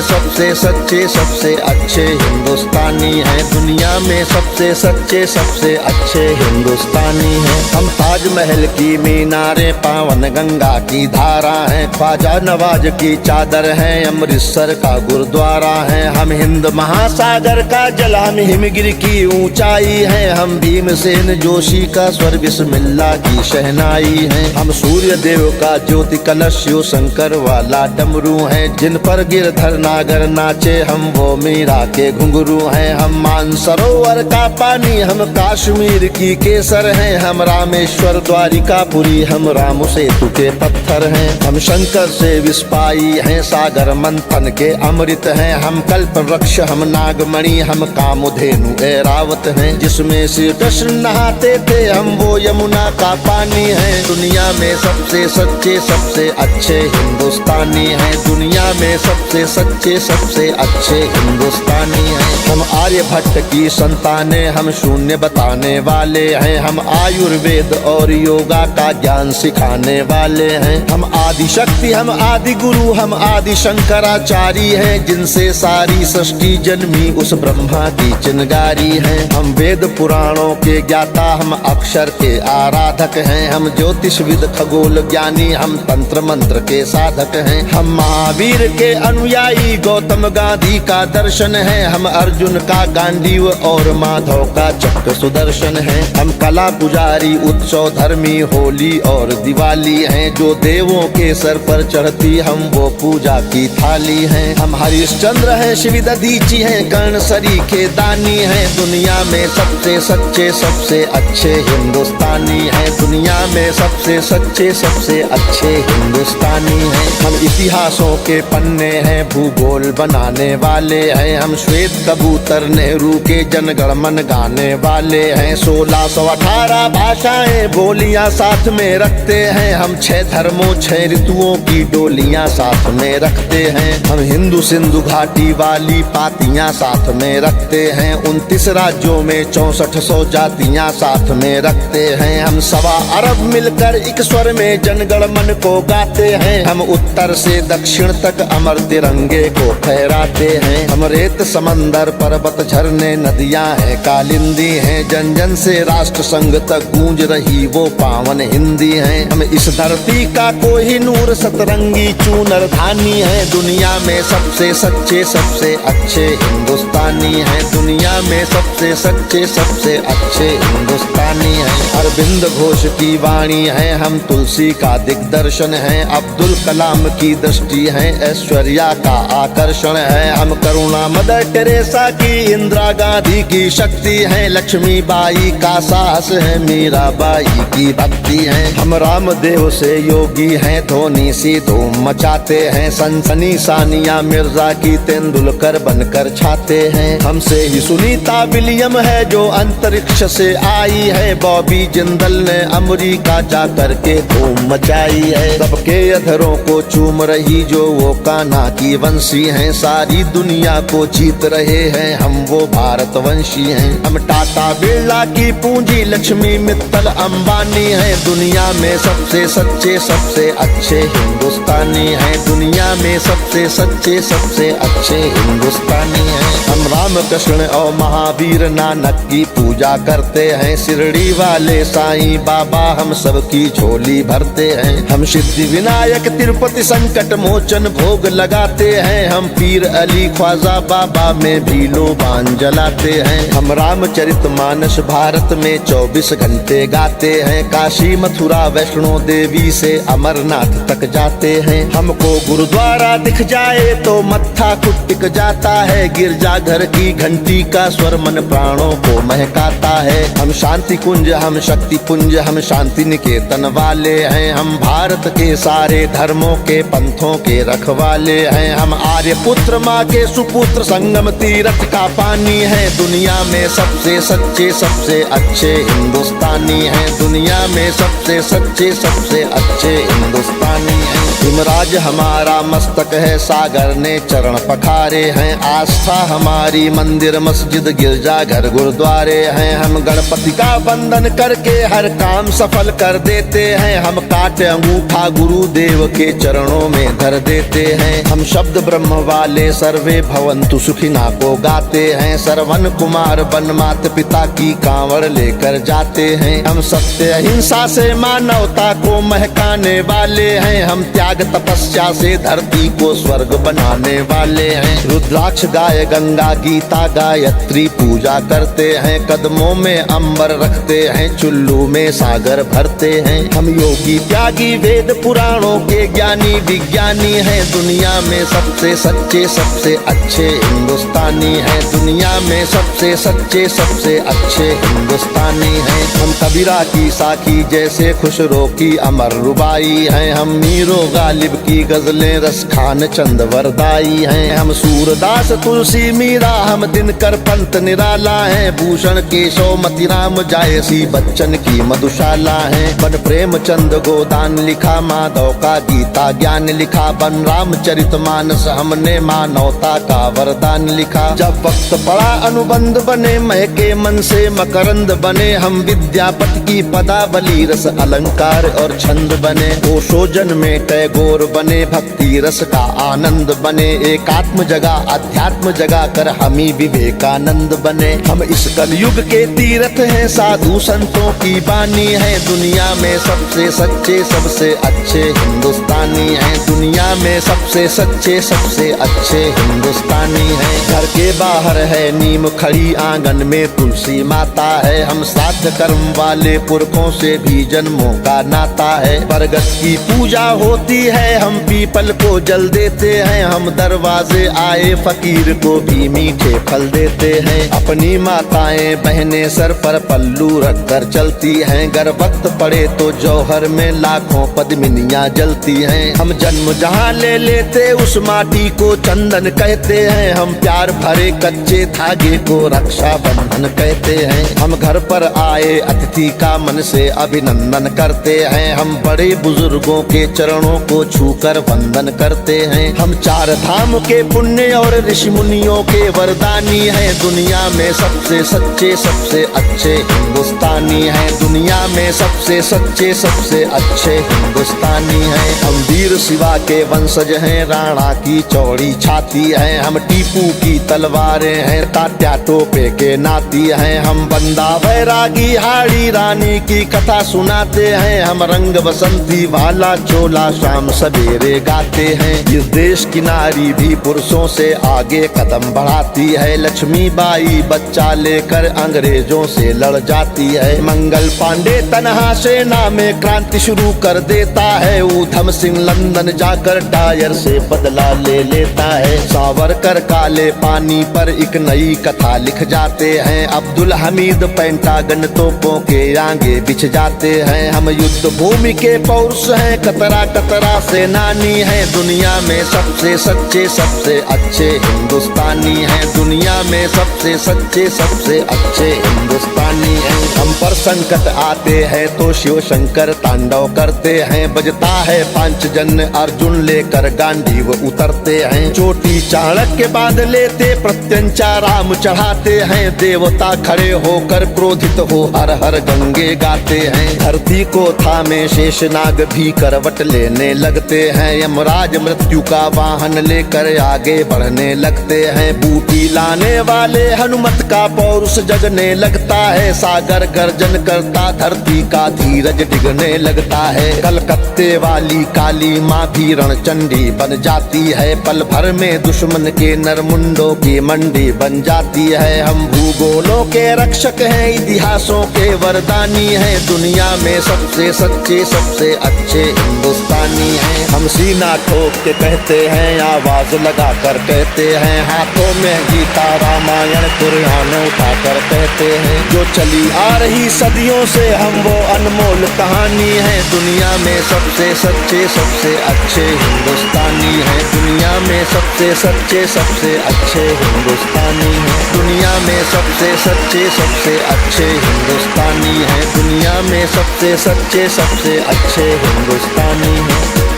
सबसे सच्चे सबसे अच्छे हिंदुस्तानी हैं। दुनिया में सबसे सच्चे सबसे अच्छे हिंदुस्तानी हैं। हम ताजमहल की मीनारें, पावन गंगा की धारा हैं, ख्वाजा नवाज की चादर है, अमृतसर का गुरुद्वारा है। हम हिंद महासागर का जल, हम हिमगिरी की ऊंचाई है, हम भीमसेन जोशी का स्वर, बिस्मिल्लाह की शहनाई है। हम सूर्य देव का ज्योति कलश, शिव शंकर वाला डमरू है, जिन पर गिरधर नागर नाचे, हम वो मीरा के घुंघरू हैं। हम मानसरोवर का पानी, हम कश्मीर की केसर हैं, हम रामेश्वर द्वारिकापुरी, हम राम सेतु के पत्थर हैं। हम शंकर से विस्पाई हैं, सागर मंथन के अमृत हैं, हम कल्प वृक्ष, हम नागमणि, हम कामधेनु ऐरावत हैं, जिसमें श्री कृष्ण नहाते थे, हम वो यमुना का पानी है। दुनिया में सबसे सच्चे सबसे अच्छे हिंदुस्तानी हैं। दुनिया में सबसे सच्चे सबसे अच्छे हिंदुस्तानी हैं। हम आर्यभट्ट की संतानें, हम शून्य बताने वाले हैं, हम आयुर्वेद और योगा का ज्ञान सिखाने वाले हैं। हम आदि शक्ति, हम आदि गुरु, हम आदि शंकराचार्य हैं, जिनसे सारी सृष्टि जन्मी, उस ब्रह्मा की चिनगारी है। हम वेद पुराणों के ज्ञाता, हम अक्षर के आराधक हैं, हम ज्योतिषविद खगोल ज्ञानी, हम तंत्र मंत्र के साधक हैं। हम महावीर के अनुयायी, गौतम गांधी का दर्शन है, हम अर्जुन का गांडीव और माधव का चक्र सुदर्शन है। हम कला पुजारी, उत्सव धर्मी, होली और दिवाली हैं, जो देवों के सर पर चढ़ती, हम वो पूजा की थाली हैं। हम हरिश्चंद्र हैं, शिव दधीची हैं, कर्ण सरी के दानी हैं। दुनिया में सबसे सच्चे सबसे अच्छे हिंदुस्तानी हैं। दुनिया में सबसे सच्चे सबसे अच्छे हिंदुस्तानी हैं। हम इतिहासों के पन्ने हैं, भूगोल बनाने वाले हैं, हम श्वेत कबूतर, नेहरू के जनगण मन गाने वाले हैं। 1618 भाषाएं बोलियां साथ में रखते हैं, हम 6 धर्मों 6 ऋतुओं की डोलियां साथ में रखते हैं। हम हिंदू सिंधु घाटी वाली पातियां साथ में रखते हैं, 29 राज्यों में 6400 जातियां साथ में रखते हैं। हम 1.25 अरब मिलकर एक स्वर में जनगण मन को गाते हैं, हम उत्तर से दक्षिण तक अमर तिरंगे को फहराते हैं। हम रेत समंदर पर्वत झरने नदियां हैं, कालिंदी हैं, जन जन से राष्ट्र संघ तक गूंज रही वो पावन हिंदी है। हम इस धरती का कोहिनूर सतरंगी चूनर धानी है। दुनिया में सबसे सच्चे सबसे अच्छे हिंदुस्तानी हैं। दुनिया में सबसे सच्चे सबसे अच्छे हिंदुस्तानी हैं। अरविंद घोष की वाणी है, हम तुलसी का दिग्दर्शन है, अब्दुल कलाम की दृष्टि है, ऐश्वर्या का आकर्षण है। हम करुणा मदर टेरेसा की, इंदिरा गांधी की शक्ति है, लक्ष्मीबाई का साहस है, मीराबाई की भक्ति है। हम रामदेव से योगी हैं, धोनी सी धूम मचाते हैं, सनसनी सानिया मिर्जा की तेंदुलकर बनकर छाते हैं। हमसे ही सुनीता विलियम है, जो अंतरिक्ष से आई है, बॉबी जिंदल ने अमेरिका जा करके धूम मचाई है। सबके अधरों को चूम रही जो वो कान्हा की वंशी हैं, सारी दुनिया को जीत रहे हैं, हम वो भारतवंशी हैं। हम टाटा बिरला की पूंजी, लक्ष्मी मित्तल अंबानी हैं। दुनिया में सबसे सच्चे सबसे अच्छे हिंदुस्तानी हैं। दुनिया में सबसे सच्चे सबसे अच्छे हिंदुस्तानी हैं। हम रामकृष्ण और महावीर नानक की पूजा करते हैं, शिरडी वाले साईं बाबा हम सबकी झोली भरते हैं। हम सिद्धि विनायक तिरुपति संकट मोचन भोग लगाते हैं, हम पीर अली ख्वाजा बाबा में भी लोबान जलाते हैं। हम रामचरित मानस भारत में 24 घंटे गाते हैं, काशी मथुरा वैष्णो देवी से अमरनाथ तक जाते हैं। हमको गुरुद्वारा दिख जाए तो मत्था खुद जाता है, गिरजाघर की घंटी का स्वर मन प्राणों को महकाता है। हम शांति कुंज हम शक्ति पुंज हम शांति निकेतन वाले हैं, हम भारत के सारे धर्मों के पंथों के रखवाले हैं। हम आर्य पुत्र माँ के सुपुत्र, संगम तीरथ का पानी है। दुनिया में सबसे सच्चे सबसे अच्छे हिंदुस्तानी हैं। दुनिया में सबसे सच्चे सबसे अच्छे हिंदुस्तानी हैं। हिमराज हमारा मस्तक है, सागर ने चरण पखारे हैं। आस्था हमारी मंदिर मस्जिद गिरजा घर गुरुद्वारे हैं। हम गणपति का वंदन करके हर काम सफल कर देते हैं। हम काटे अंगूठा गुरुदेव के चरणों में धर देते हैं। हम शब्द ब्रह्म वाले सर्वे भवंतु सुखिना को गाते हैं। सरवन कुमार बन मात पिता की कांवड़ लेकर जाते हैं। हम सत्य अहिंसा से मानवता को महकाने वाले हैं। हम त्याग तपस्या से धरती को स्वर्ग बनाने वाले हैं। रुद्राक्ष गाय गंगा गीता गायत्री पूजा करते हैं। कदमों में अंबर रखते हैं, चुल्लू में सागर भरते हैं। हम योगी त्यागी वेद पुराणों के ज्ञानी विज्ञानी हैं। दुनिया में सबसे सच्चे सबसे अच्छे हिंदुस्तानी हैं। दुनिया में सबसे सच्चे सबसे अच्छे हिंदुस्तानी हैं। हम कबीरा की साखी जैसे खुशरो की अमर रुबाई हैं। हम मीरो गालिब की गजलें रस खान चंद वरदाई हैं। हम सूरदास तुलसी मीरा हम दिनकर पंत निराला हैं। भूषण केशव मतिराम जायसी बच्चन की मधुशाला हैं। बन प्रेमचंद गोदान लिखा, माधव का गीता ज्ञान लिखा। बन रामचरित मानस हमने मानवता का वरदान लिखा। जब वक्त पड़ा अनुबंध बने, महके मन से मकरंद बने। हम विद्यापति की पदावली रस अलंकार और छंद बने। ओशोजन में टैगोर बने, भक्ति रस का आनंद बने। एकात्म जगा अध्यात्म जगा कर हम ही विवेकानंद बने। हम इस कलयुग के तीर्थ हैं, साधु संतों की बानी है। दुनिया में सबसे सच्चे सबसे अच्छे हिंदुस्तानी हैं। दुनिया में सबसे सच्चे सबसे अच्छे हिंदुस्तानी हैं। घर के बाहर है नीम खड़ी, आंगन में तुलसी माता है। हम साथ कर्म वाले पुरखों से भी जन्मों का नाता है। बरगद की पूजा होती है, हम पीपल को जल देते हैं। हम दरवाजे आए फकीर को भी मीठे फल देते हैं। अपनी माताएं बहनें सर पर पल्लू रख कर चलती हैं। गर वक्त पड़े तो जौहर में लाखों पद्मिनियां जलती हैं। हम जन्म जहां ले लेते उस माटी को चंदन कहते हैं। हम प्यार भरे कच्चे धागे को रक्षा बंधन कहते हैं। हम घर पर आए अतिथि का मन से अभिनंदन करते हैं। हम बड़े बुजुर्गों के चरणों को छूकर वंदन करते हैं। हम चार धाम के पुण्य और ऋषि मुनियों के वरदानी हैं। दुनिया में सबसे सच्चे सबसे अच्छे हिंदुस्तानी हैं। दुनिया में सबसे सच्चे सबसे अच्छे हिंदुस्तानी हैं। हम वीर शिवा के वंशज हैं, राणा की चौड़ी छाती है। हम टीपू की तलवारें हैं, तात्या टोपे के नाती हैं। हम बंदा बैरागी हाड़ी रानी की कथा सुनाते हैं। हम रंग बसंती वाला चोला शाम सवेरे गाते हैं। इस देश की नारी भी पुरुषों से आगे कदम बढ़ाती है। लक्ष्मी बाई बच्चा लेकर अंग्रेजों से लड़ जाती है। मंगल पांडे तनहा सेना में क्रांति शुरू कर देता है। ऊधम सिंह लंदन जाकर टायर से बदला ले लेता है। सावरकर काले पानी पर एक नई कथा लिख जाते हैं। अब्दुल हमीद पेंटागन तोपों के आगे बिछ जाते हैं। हम युद्ध भूमि के पौरुष हैं, कतरा कतरा सेनानी हैं। दुनिया में सबसे सच्चे सबसे अच्छे हिंदुस्तानी हैं। दुनिया में सबसे सच्चे सबसे अच्छे हिंदुस्तानी हैं। हम पर संकट आते हैं तो शिव शंकर तांडव करते हैं। बजता है पांचजन्य अर्जुन लेकर गांधी वो उतरते हैं। चोटी चाणक्य बांध लेते प्रत्यंचा राम चढ़ाते हैं। देवता खड़े होकर क्रोधित हो हर हर गंगे गाते हैं। धरती को थामे शेषनाग भी करवट लेने लगते हैं। यमराज मृत्यु का वाहन लेकर आगे बढ़ने लगते हैं। बूटी लाने वाले हनुमत का पौरुष जगने लगता है। सागर गर्जन करता धरती का धीरज डिगने लगता है। कलकत्ते वाली काली माँ भी रणचंडी बन जाती है। पल भर में दुश्मन के नरमुंडों की मंडी बन जाती है। हम भूगोलों के रक्षक हैं, इतिहासों के वरदानी हैं। दुनिया में सबसे सच्चे सबसे अच्छे हिंदुस्तानी हैं। हम सीना ठोक के कहते हैं, आवाज लगा कर कहते हैं। हाथों में गीता रामायण कुरान उठा कर कहते हैं। जो चली आ रही सदियों से हम वो अनमोल कहानी है। दुनिया में सबसे सच्चे सबसे अच्छे हिंदुस्तानी हैं। दुनिया में सबसे सच्चे सबसे अच्छे हिंदुस्तानी हैं। दुनिया में सबसे सच्चे सबसे अच्छे हिंदुस्तानी हैं। दुनिया में सबसे सच्चे सबसे अच्छे हिंदुस्तानी हैं।